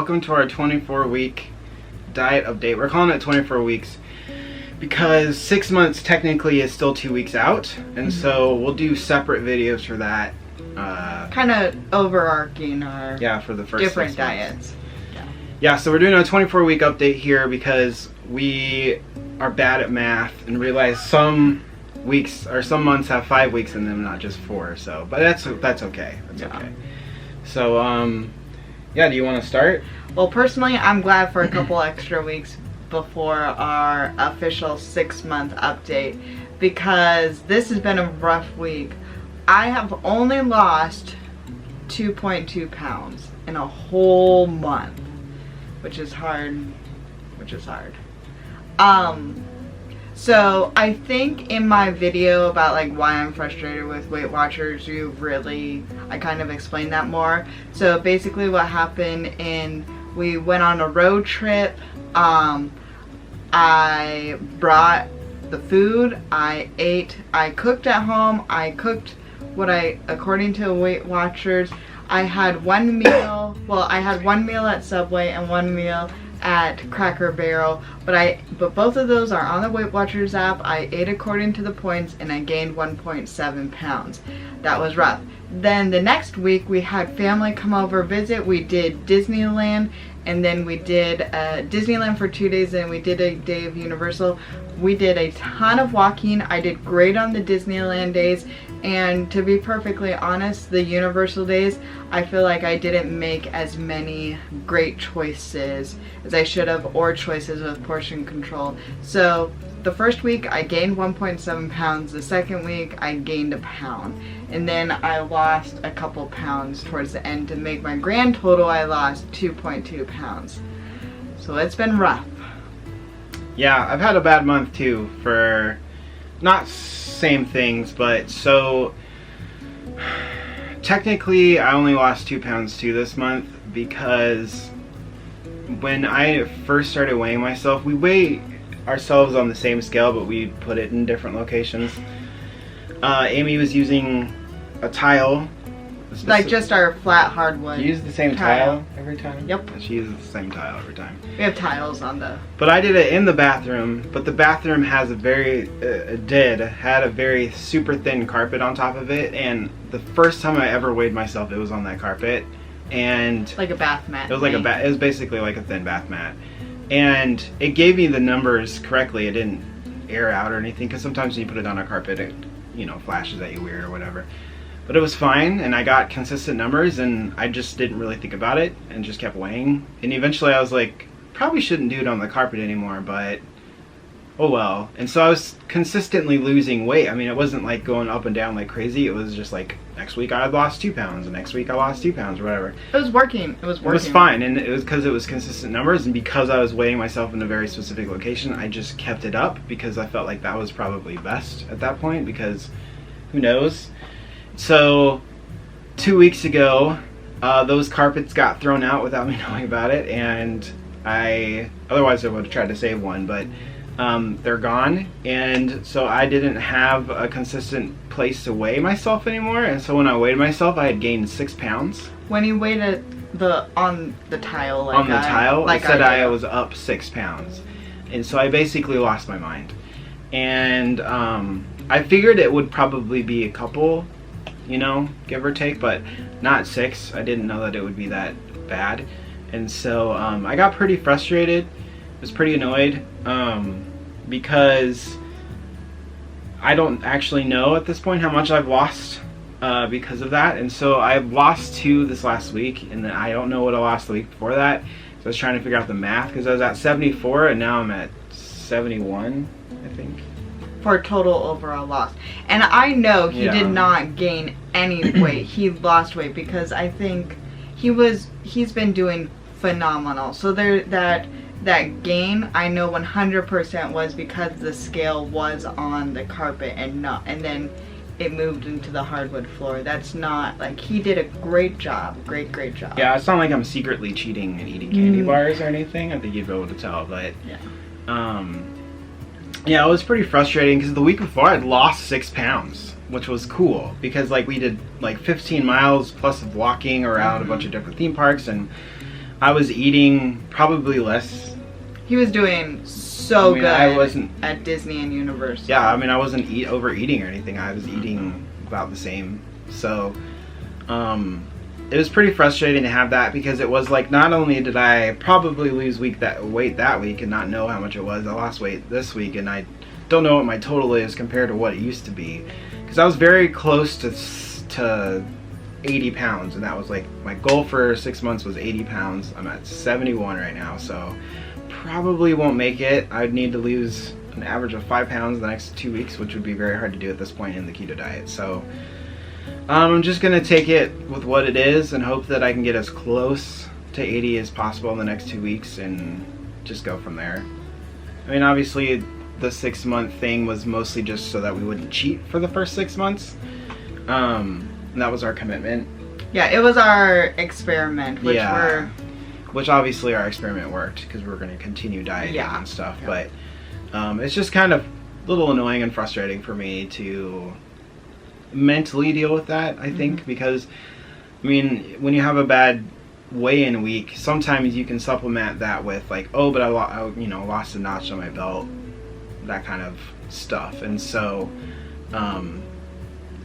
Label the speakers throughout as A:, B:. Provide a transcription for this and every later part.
A: welcome to our 24-week diet update. We're calling it 24 weeks because 6 months technically is still 2 weeks out, and so we'll do separate videos for that.
B: Kind of overarching our
A: for the first
B: different diets.
A: Yeah, so we're doing a 24-week update here because we are bad at math and realize some weeks or some months have 5 weeks in them, not just 4. So, but that's okay. That's okay. So, yeah, do you want to start?
B: Well, personally, I'm glad for a couple extra weeks before our official 6-month update because this has been a rough week. I have only lost 2.2 pounds in a whole month, which is hard. So I think in my video about like why I'm frustrated with Weight Watchers, I kind of explained that more. So basically what happened we went on a road trip. I brought the food, I ate, I cooked at home, I cooked according to Weight Watchers, I had one meal, I had one meal at Subway and one meal at Cracker Barrel, but both of those are on the Weight Watchers app. I ate according to the points and I gained 1.7 pounds. That was rough. Then the next week we had family come over visit. We did Disneyland, and then we did Disneyland for 2 days, and we did a day of Universal. We did a ton of walking. I did great on the Disneyland days, and to be perfectly honest, the Universal days, I feel like I didn't make as many great choices as I should have, or choices with portion control. So the first week I gained 1.7 pounds. The second week I gained a pound. And then I lost a couple pounds towards the end. To make my grand total, I lost 2.2 pounds. So it's been rough.
A: Yeah, I've had a bad month too for not same things, but so technically I only lost 2 pounds too this month because when I first started weighing myself, we weigh ourselves on the same scale, but we put it in different locations. Amy was using a tile.
B: Like just our flat hardwood.
A: You use the same tile every time?
B: Yep.
A: She uses the same tile every time.
B: We have tiles on the...
A: But I did it in the bathroom, but the bathroom has a very, had a very super thin carpet on top of it, and the first time I ever weighed myself, it was on that carpet, and...
B: Like a bath mat.
A: It was it was basically like a thin bath mat. And it gave me the numbers correctly. It didn't air out or anything, because sometimes when you put it on a carpet, it, flashes at you weird or whatever. But it was fine, and I got consistent numbers, and I just didn't really think about it, and just kept weighing. And eventually I was like, probably shouldn't do it on the carpet anymore, but oh well. And so I was consistently losing weight. I mean, it wasn't like going up and down like crazy. It was just like, next week I lost 2 pounds, and next week I lost 2 pounds, or whatever.
B: It was working. It was
A: fine, and it was because it was consistent numbers, and because I was weighing myself in a very specific location, I just kept it up because I felt like that was probably best at that point, because who knows? So 2 weeks ago, those carpets got thrown out without me knowing about it, and otherwise I would have tried to save one, but they're gone, and so I didn't have a consistent place to weigh myself anymore. And so when I weighed myself, I had gained 6 pounds.
B: When you weighed it on the tile,
A: it said I was up 6 pounds, and so I basically lost my mind. And I figured it would probably be a couple, give or take, but not 6. I didn't know that it would be that bad, and so I got pretty frustrated. I was pretty annoyed because I don't actually know at this point how much I've lost because of that. And so I've lost 2 this last week, and then I don't know what I lost the week before that. So I was trying to figure out the math, because I was at 74 and now I'm at 71, I think.
B: For total overall loss. And I know he did not gain any weight. He lost weight because I think he's been doing phenomenal. So that gain, I know 100% was because the scale was on the carpet and then it moved into the hardwood floor. That's not, like, he did a great job. Great job.
A: Yeah, it's not like I'm secretly cheating and eating candy bars or anything. I think you'd be able to tell, but yeah, it was pretty frustrating because the week before I'd lost 6 pounds, which was cool because we did 15 miles plus of walking around a bunch of different theme parks, and I was eating probably less.
B: He was doing so good
A: I wasn't
B: at Disney and Universal.
A: Yeah, I mean, I wasn't overeating or anything. I was eating about the same. So, it was pretty frustrating to have that, because it was like, not only did I probably lose weight that week and not know how much it was, I lost weight this week and I don't know what my total is compared to what it used to be, because I was very close to 80 pounds, and that was like my goal for 6 months was 80 pounds. I'm at 71 right now, so probably won't make it. I'd need to lose an average of 5 pounds the next 2 weeks, which would be very hard to do at this point in the keto diet. So I'm just gonna take it with what it is and hope that I can get as close to 80 as possible in the next 2 weeks and just go from there. I mean, obviously the 6 month thing was mostly just so that we wouldn't cheat for the first 6 months. And that was our commitment.
B: Yeah, it was our experiment,
A: which obviously our experiment worked, because we were going to continue dieting and stuff.
B: Yeah.
A: But it's just kind of a little annoying and frustrating for me to mentally deal with that, I think, because I mean, when you have a bad weigh-in week, sometimes you can supplement that with like, oh, but I lost a notch on my belt, that kind of stuff. And so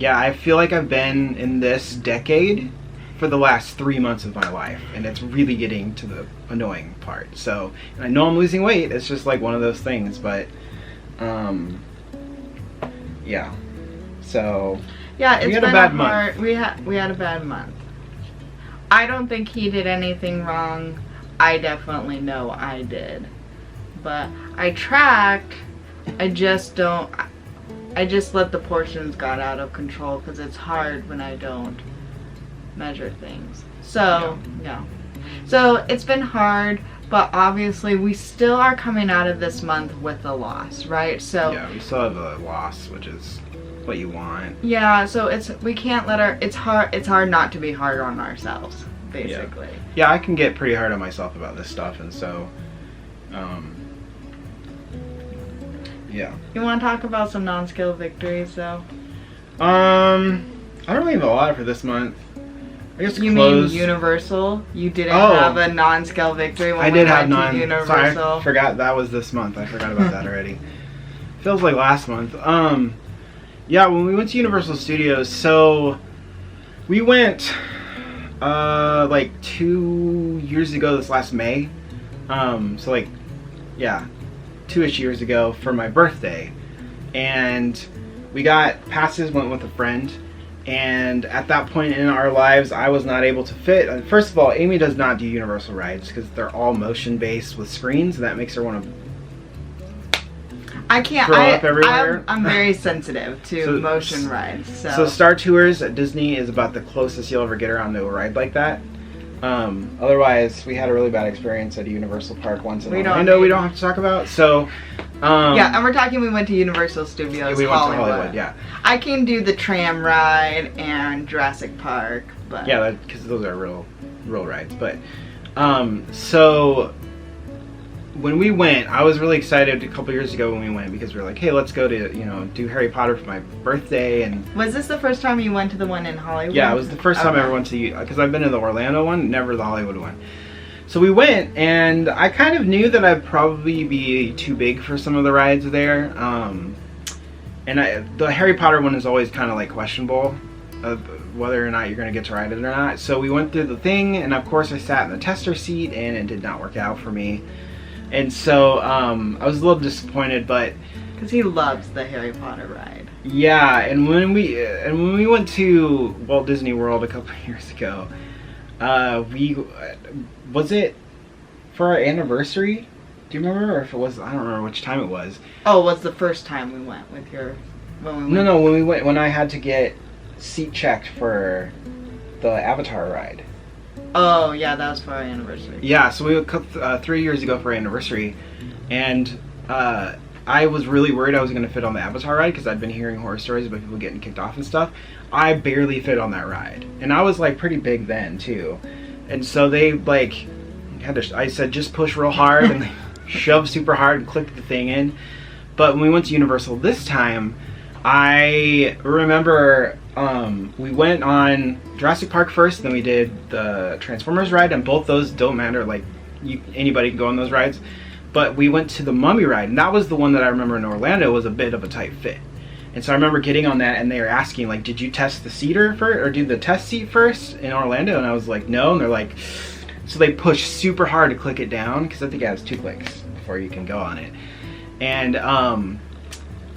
A: yeah, I feel like I've been in this decade for the last 3 months of my life, and it's really getting to the annoying part. So, and I know I'm losing weight, it's just like one of those things, but yeah. So
B: yeah, it's
A: we had
B: been
A: a bad month.
B: We had a bad month. I don't think he did anything wrong. I definitely know I did. But I tracked, I just let the portions got out of control, because it's hard when I don't measure things. So, yeah. So, it's been hard, but obviously we still are coming out of this month with a loss, right? So
A: yeah, we still have a loss, which is what you want.
B: Yeah, so we can't let it's hard not to be hard on ourselves, basically.
A: Yeah, I can get pretty hard on myself about this stuff, and so yeah.
B: You want to talk about some non-scale victories, though?
A: I don't really have a lot for this month. I guess
B: you mean Universal? You didn't have a non-scale victory when
A: I did have
B: Universal?
A: Sorry, I forgot that was this month. I forgot about that already. Feels like last month. Yeah, when we went to Universal Studios, so we went like 2 years ago this last May. So like, yeah, 2-ish years ago for my birthday, and we got passes, went with a friend, and at that point in our lives I was not able to fit. First of all, Amy does not do Universal rides because they're all motion based with screens, and that makes her want to throw up everywhere.
B: I'm very sensitive to motion rides. So
A: Star Tours at Disney is about the closest you'll ever get around to a ride like that. Otherwise, we had a really bad experience at a Universal park once in Orlando. We don't have to talk about. So,
B: yeah, and we're talking. We went to Universal Studios.
A: We went to Hollywood. Yeah,
B: I can do the tram ride and Jurassic Park, but
A: yeah, because those are real rides. But so when we went, I was really excited a couple years ago when we went, because we were like, hey, let's go to do Harry Potter for my birthday. And
B: was this the first time you went to the one in Hollywood?
A: Yeah, it was the first time I ever went to, because I've been to the Orlando one, never the Hollywood one. So we went, and I kind of knew that I'd probably be too big for some of the rides there. And the Harry Potter one is always kind of like questionable of whether or not you're going to get to ride it or not. So we went through the thing, and of course I sat in the tester seat, and it did not work out for me. And so I was a little disappointed, but
B: because he loves the Harry Potter ride.
A: Yeah, and when we went to Walt Disney World a couple of years ago, was it for our anniversary? Do you remember, or if it was? I don't remember which time it was.
B: Oh, it was the first time we went with your.
A: No, when I had to get seat checked for the Avatar ride.
B: Oh, yeah, that was for our anniversary.
A: Yeah, so we went 3 years ago for our anniversary, and I was really worried I was going to fit on the Avatar ride, because I'd been hearing horror stories about people getting kicked off and stuff. I barely fit on that ride, and I was like pretty big then too, and so they like I said just push real hard, and they shoved super hard and clicked the thing in. But when we went to Universal this time, I remember we went on Jurassic Park first, then we did the Transformers ride, and both those don't matter, like anybody can go on those rides. But we went to the Mummy ride, and that was the one that I remember in Orlando was a bit of a tight fit. And so I remember getting on that, and they were asking, like, did you test the seater first, or do the test seat first in Orlando? And I was like, no. And they're like, so they push super hard to click it down, because I think it has 2 clicks before you can go on it. And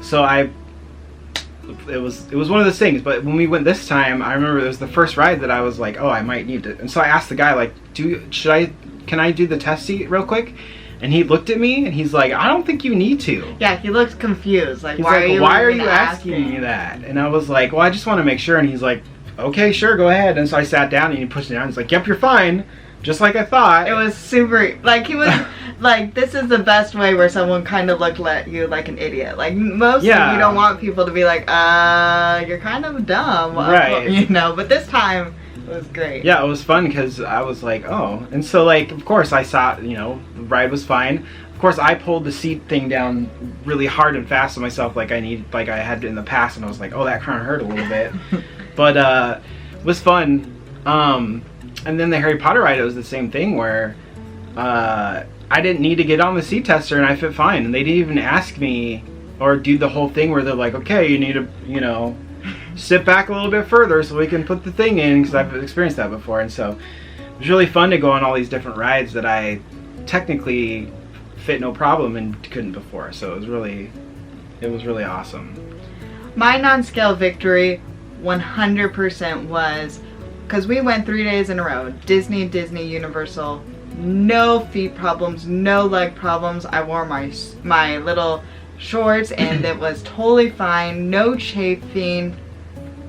A: so it was one of those things. But when we went this time, I remember it was the first ride that I was like, oh, I might need to. And so I asked the guy, like, can I do the test seat real quick? And he looked at me and he's like, I don't think you need to.
B: Yeah, he looked confused. Like,
A: he's why are you asking me that? And I was like, well, I just want to make sure. And he's like, okay, sure, go ahead. And so I sat down and he pushed me down. He's like, yep, you're fine. Just like I thought.
B: It was super, like, he was, like, this is the best way where someone kind of looked at you like an idiot. Like, mostly you don't want people to be like, you're kind of dumb.
A: Right.
B: You know, but this time, it was great.
A: Yeah, it was fun because I was like, oh. And so, like, of course, I saw, you know, the ride was fine. Of course, I pulled the seat thing down really hard and fast on myself like I had in the past. And I was like, oh, that kind of hurt a little bit. But it was fun. And then the Harry Potter ride, it was the same thing where I didn't need to get on the seat tester and I fit fine. And they didn't even ask me or do the whole thing where they're like, okay, you need to, you know, sit back a little bit further so we can put the thing in, because I've experienced that before. And so it was really fun to go on all these different rides that I technically fit no problem and couldn't before. So it was really awesome.
B: My non-scale victory 100% was, because we went 3 days in a row, Disney, Universal, no feet problems, no leg problems. I wore my little shorts and it was totally fine, no chafing.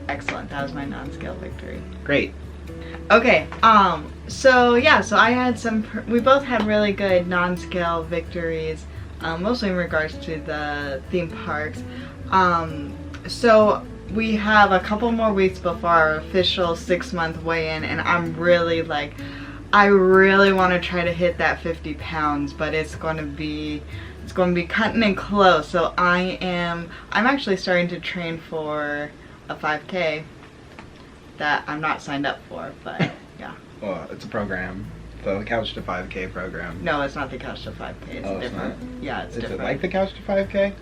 B: Excellent. That was my non-scale victory.
A: Great.
B: Okay, so yeah, so I had we both had really good non-scale victories, mostly in regards to the theme parks. So we have a couple more weeks before our official 6-month weigh-in, and I'm really like, I really want to try to hit that 50 pounds, but it's going to be cutting it close. So I'm actually starting to train for a 5K that I'm not signed up for, but yeah.
A: Well, it's a program. The Couch to 5K program.
B: No, it's not the Couch to 5K. It's different.
A: It's not?
B: Yeah, it's different.
A: Is it like the Couch to 5K?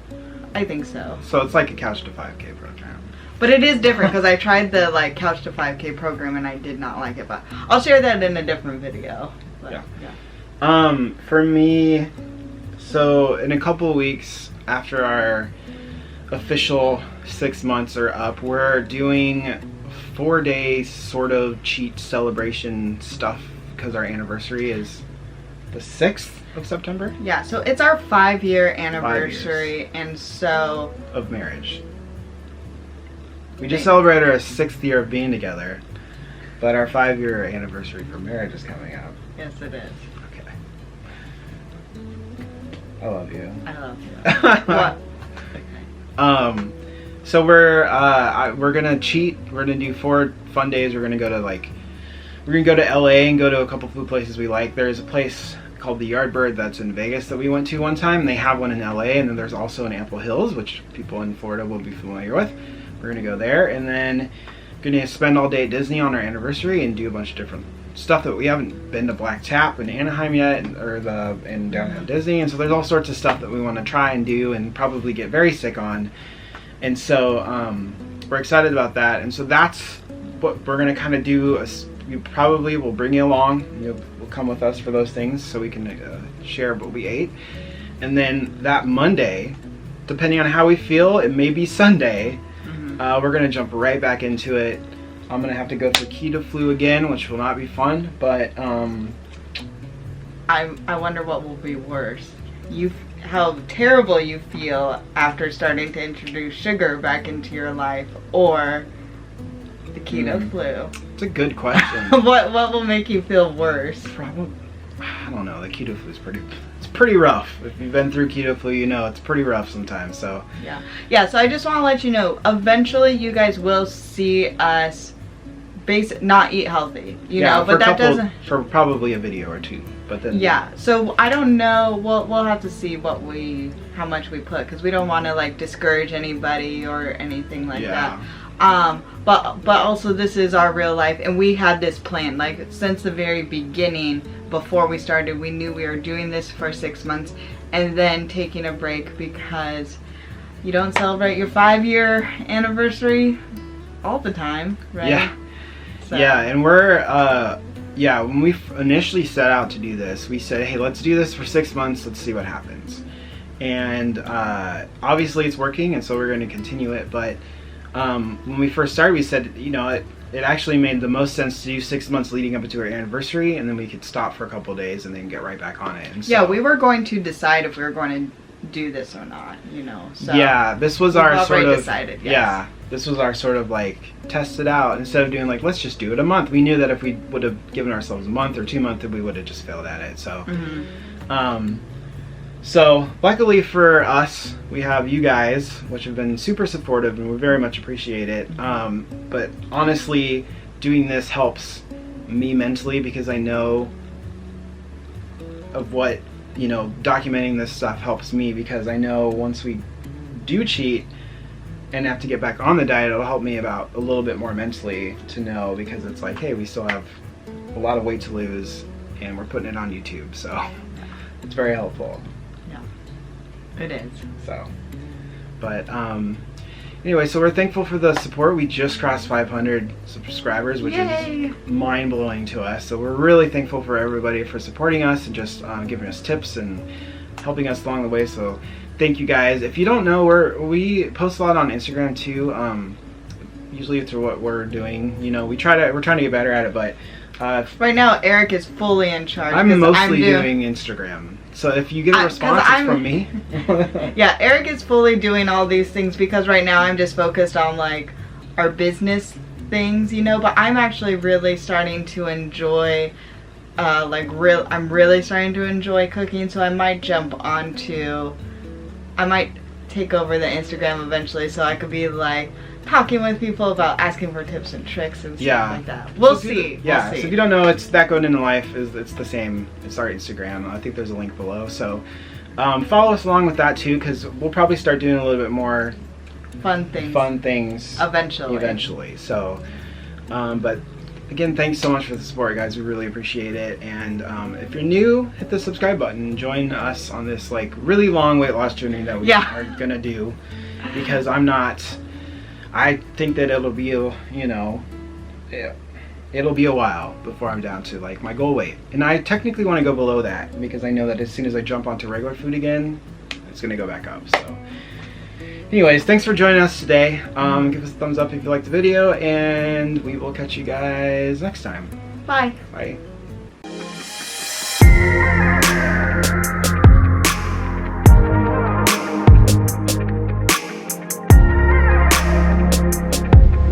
B: I think so.
A: So it's like a Couch to 5K program.
B: But it is different because I tried the like Couch to 5K program and I did not like it. But I'll share that in a different video. But,
A: yeah. For me, so in a couple of weeks after our official 6 months are up, we're doing 4-day sort of cheat celebration stuff because our anniversary is the 6th of September.
B: Yeah, so it's our 5-year anniversary, and so
A: of marriage. We just celebrated our 6th year of being together, but our 5-year anniversary for marriage is coming up.
B: Yes, it is.
A: Okay. I love you.
B: I love you. What?
A: So we're gonna cheat. We're gonna do 4 fun days. We're gonna go to LA and go to a couple food places we like. There's a place called the Yardbird that's in Vegas that we went to one time. They have one in LA, and then there's also in Ample Hills, which people in Florida will be familiar with. We're gonna go there, and then gonna spend all day at Disney on our anniversary and do a bunch of different stuff that we haven't been to Black Tap in Anaheim yet, in downtown Disney, and so there's all sorts of stuff that we want to try and do and probably get very sick on. And so we're excited about that, and so that's what we're gonna kind of do. You probably will bring you along. You'll come with us for those things so we can share what we ate. And then that Monday, depending on how we feel, it may be Sunday. We're gonna jump right back into it. I'm gonna have to go through keto flu again, which will not be fun. But
B: I wonder what will be worse. How terrible you feel after starting to introduce sugar back into your life, or the keto flu.
A: It's a good question.
B: What will make you feel worse?
A: Probably, I don't know. The keto flu is pretty rough. If you've been through keto flu, you know it's pretty rough sometimes. So
B: yeah. So I just want to let you know, eventually you guys will see us not eat healthy, you know, but that doesn't for
A: probably a video or two. But then
B: so I don't know. We'll have to see how much we put, because we don't want to like discourage anybody or anything like that. But also this is our real life, and we had this plan like since the very beginning. Before we started, we knew we were doing this for 6 months and then taking a break because you don't celebrate your 5-year anniversary all the time, right?
A: Yeah.
B: So.
A: Yeah, and we're when we initially set out to do this, we said, hey, let's do this for 6 months, let's see what happens. And obviously it's working, and so we're going to continue it. But when we first started, we said, you know, it actually made the most sense to do 6 months leading up to our anniversary, and then we could stop for a couple of days and then get right back on it. And so,
B: yeah, we were going to decide if we were going to do this or not, you know. So
A: yeah, this was our sort of
B: decided, yes.
A: Yeah, this was our sort of like test it out. Instead of doing like let's just do it a month, we knew that if we would have given ourselves a month or 2 months, that we would have just failed at it. So so luckily for us, we have you guys, which have been super supportive, and we very much appreciate it. But honestly, doing this helps me mentally because I know of what, you know, documenting this stuff helps me because I know once we do cheat and have to get back on the diet, it'll help me about a little bit more mentally to know, because it's like, hey, we still have a lot of weight to lose and we're putting it on YouTube, so it's very helpful.
B: It is.
A: So, but anyway, so we're thankful for the support. We just crossed 500 subscribers, which is mind-blowing to us. So we're really thankful for everybody for supporting us and just giving us tips and helping us along the way. So thank you guys. If you don't know, we post a lot on Instagram too. Usually through what we're doing. You know, we're trying to get better at it, but
B: right now Eric is fully in charge.
A: I'm mostly doing Instagram. So if you get a response, it's from me.
B: Yeah, Eric is fully doing all these things because right now I'm just focused on like our business things, you know, but I'm actually really starting to enjoy I'm really starting to enjoy cooking, so I might take over the Instagram eventually so I could be like talking with people about asking for tips and tricks and stuff like that. We'll see.
A: So if you don't know, it's that Goninan Life it's the same. It's our Instagram. I think there's a link below. So follow us along with that too, because we'll probably start doing a little bit more fun things eventually. So but again, thanks so much for the support, guys. We really appreciate it. And if you're new, hit the subscribe button. Join us on this like really long weight loss journey that we are gonna do, because I think that it'll be, you know, it'll be a while before I'm down to like my goal weight. And I technically want to go below that because I know that as soon as I jump onto regular food again, it's going to go back up. So anyways, thanks for joining us today. Give us a thumbs up if you liked the video, and we will catch you guys next time.
B: Bye.
A: Bye.